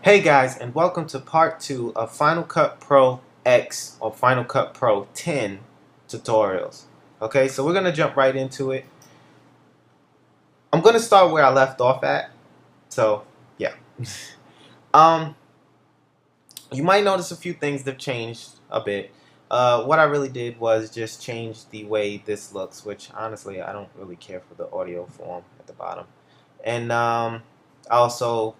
Hey guys, and welcome to part 2 of Final Cut Pro X or Final Cut Pro 10 tutorials. Okay, so we're going to jump right into it. I'm going to start where I left off at. So, yeah. um, you might notice a few things that have changed a bit. What I really did was just change the way this looks, which honestly I don't really care for the audio form at the bottom. And also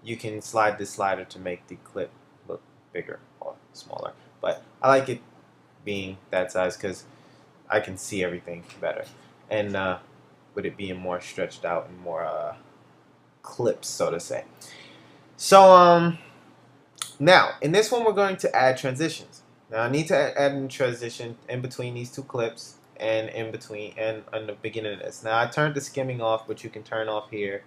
you can slide this slider to make the clip look bigger or smaller, but I like it being that size because I can see everything better, and with it being more stretched out and more clips, so to say. So now in this one we're going to add transitions. Now I need to add a transition in between these two clips and in between and on the beginning of this. Now I turned the skimming off, but you can turn off here.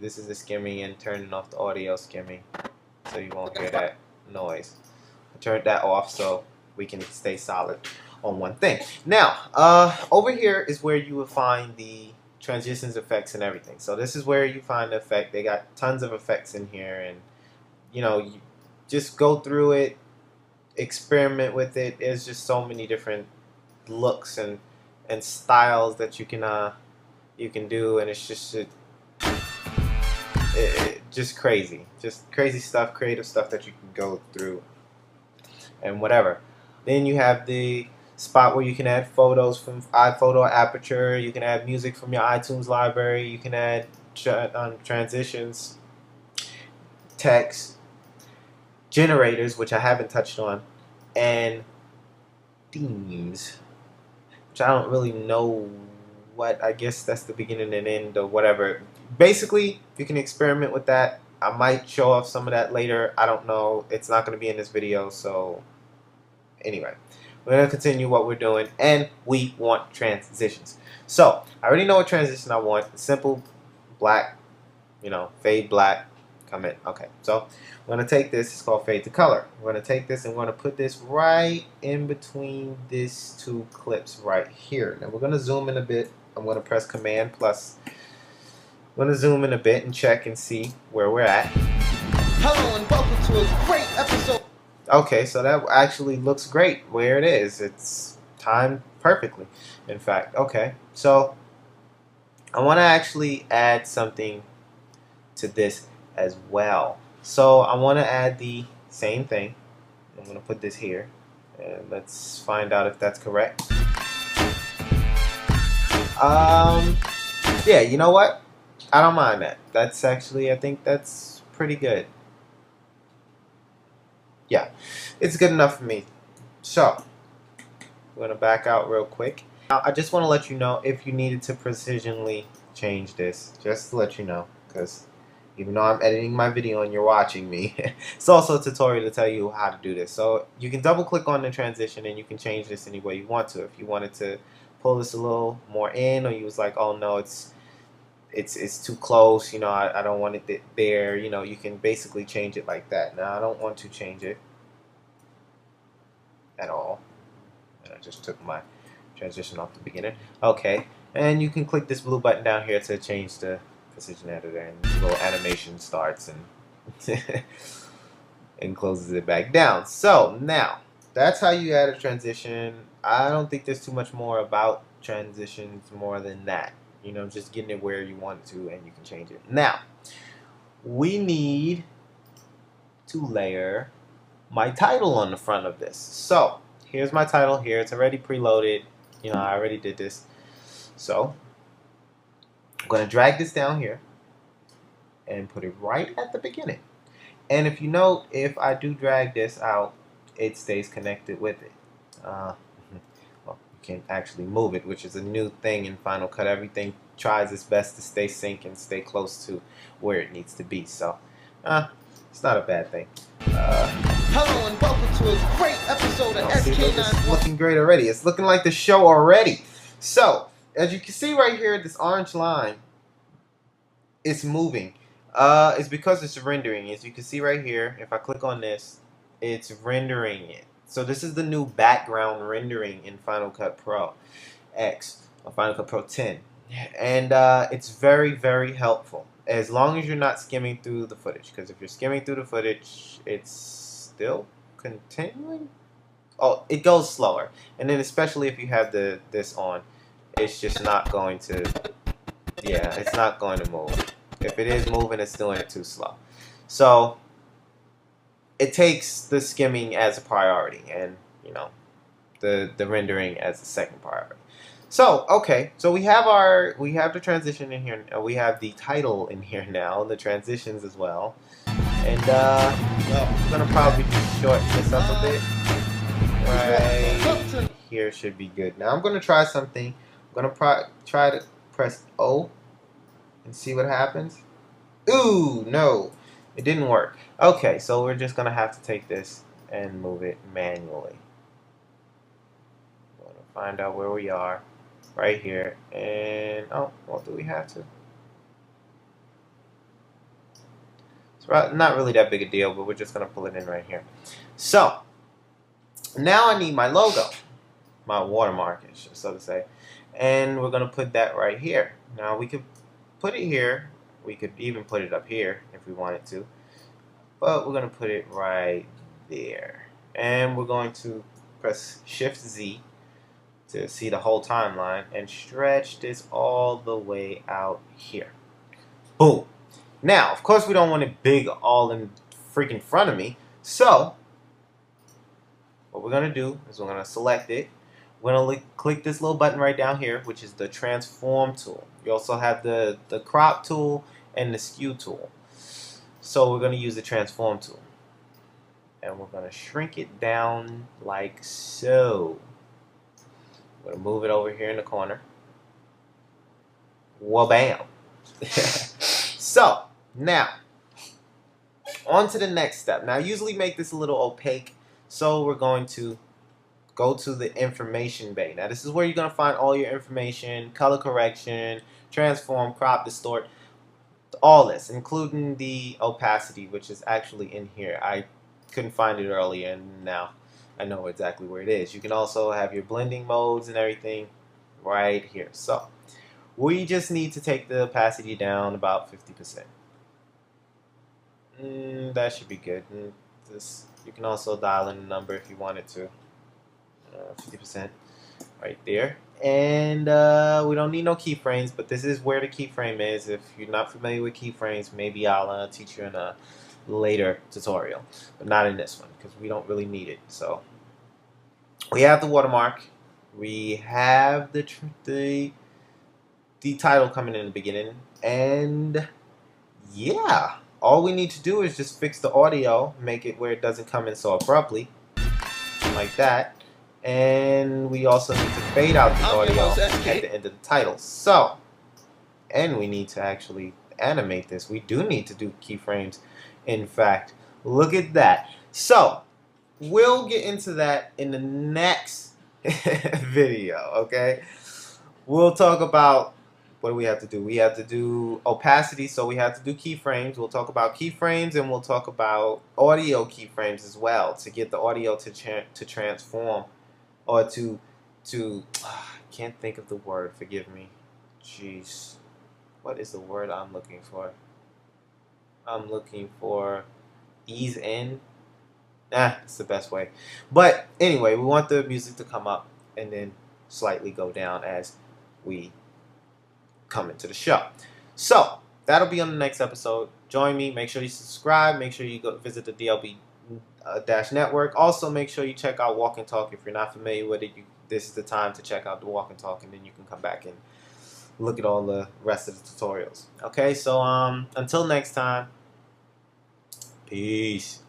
This is the skimming and turning off the audio skimming, so you won't hear that noise. I turned that off so we can stay solid on one thing. Now, over here is where you will find the transitions, effects, and everything. So this is where you find the effect. They got tons of effects in here, and you just go through it, experiment with it. There's just so many different looks and styles that you can do, and it's just just crazy stuff, creative stuff that you can go through and whatever. Then you have the spot where you can add photos from iPhoto Aperture. You can add music from your iTunes library. You can add transitions, text, generators, which I haven't touched on, and themes, which I don't really know what. I guess that's the beginning and end or whatever. Basically, you can experiment with that. I might show off some of that later. I don't know. It's not going to be in this video, so anyway, we're going to continue what we're doing, and we want transitions. So I already know what transition I want. Simple black, fade black, come in. Okay, so we're going to take this. It's called fade to color. We're going to take this and we're going to put this right in between these two clips right here. Now we're going to zoom in a bit. I'm going to press Command plus. I'm going to zoom in a bit and check and see where we're at. Hello and welcome to a great episode. Okay, so that actually looks great where it is. It's timed perfectly, in fact. Okay, so I want to actually add something to this as well. So I want to add the same thing. I'm going to put this here, and let's find out if that's correct. Yeah, you know what? I don't mind that. That's actually, I think that's pretty good. Yeah, it's good enough for me. So, we're going to back out real quick. Now, I just want to let you know if you needed to precisionally change this, just to let you know, because even though I'm editing my video and you're watching me, it's also a tutorial to tell you how to do this. So, you can double click on the transition and you can change this any way you want to. If you wanted to pull this a little more in, or you was like, oh no, it's too close, I don't want it there, you can basically change it like that. Now I don't want to change it at all, and I just took my transition off the beginning. Okay, and you can click this blue button down here to change the precision editor, and the little animation starts and and closes it back down. So now that's how you add a transition. I don't think there's too much more about transitions more than that. Just getting it where you want it to, and you can change it. Now, we need to layer my title on the front of this. So, here's my title here. It's already preloaded. I already did this. So, I'm going to drag this down here and put it right at the beginning. And if you note, if I do drag this out, it stays connected with it. Can actually move it, which is a new thing in Final Cut. Everything tries its best to stay sync and stay close to where it needs to be. So, it's not a bad thing. Hello and welcome to a great episode of SK9. It's looking great already. It's looking like the show already. So, as you can see right here, this orange line, it's moving. It's because it's rendering. As you can see right here, if I click on this, it's rendering it. So this is the new background rendering in Final Cut Pro X or Final Cut Pro 10, and it's very, very helpful. as long as you're not skimming through the footage, because if you're skimming through the footage, it's still continuing. Oh, it goes slower, and then especially if you have this on, it's just not going to. Yeah, it's not going to move. If it is moving, it's doing it too slow. So it takes the skimming as a priority, and you know, the rendering as a second priority. So okay, so we have the transition in here. We have the title in here now, the transitions as well, and I'm gonna probably just shorten this up a bit. Right here should be good. Now I'm gonna try something. I'm gonna try to press O and see what happens. Ooh, no, it didn't work. Okay, so we're just gonna have to take this and move it manually. I'm gonna find out where we are. Right here, and oh, well, do we have to? It's not really that big a deal, but we're just gonna pull it in right here. So now I need my logo, my watermark, so to say, and we're gonna put that right here. Now we could put it here. We could even put it up here if we wanted to, but we're gonna put it right there, and we're going to press Shift Z to see the whole timeline and stretch this all the way out here. Boom. Now, of course, we don't want it big all in freaking front of me. So, what we're going to do is we're going to select it. We're going to click this little button right down here, which is the transform tool. You also have the crop tool and the skew tool. So, we're going to use the transform tool. And we're going to shrink it down like so. I'm going to move it over here in the corner. Wha-bam. So, now, on to the next step. Now, I usually make this a little opaque, so we're going to go to the information bay. Now, this is where you're going to find all your information, color correction, transform, crop, distort, all this, including the opacity, which is actually in here. I couldn't find it earlier, and now I know exactly where it is. You can also have your blending modes and everything right here. So we just need to take the opacity down about 50%. That should be good. You can also dial in the number if you wanted to. 50% right there. And we don't need no keyframes, but this is where the keyframe is. If you're not familiar with keyframes, maybe I'll teach you in a later tutorial, but not in this one because we don't really need it. So we have the watermark, we have the title coming in the beginning, and yeah, all we need to do is just fix the audio, make it where it doesn't come in so abruptly like that, and we also need to fade out the audio at the end of the title. So, and we need to actually animate this. We do need to do keyframes. In fact, look at that. So, we'll get into that in the next video, okay? We'll talk about what do we have to do. We have to do opacity, so we have to do keyframes. We'll talk about keyframes, and we'll talk about audio keyframes as well to get the audio to transform, or to I can't think of the word. Forgive me. Jeez, what is the word I'm looking for? I'm looking for ease in. It's the best way. But anyway, we want the music to come up and then slightly go down as we come into the show. So that'll be on the next episode. Join me. Make sure you subscribe. Make sure you go visit the DLB network. Also, make sure you check out Walk and Talk. If you're not familiar with it, this is the time to check out the Walk and Talk, and then you can come back and look at all the rest of the tutorials. Okay, so until next time, peace.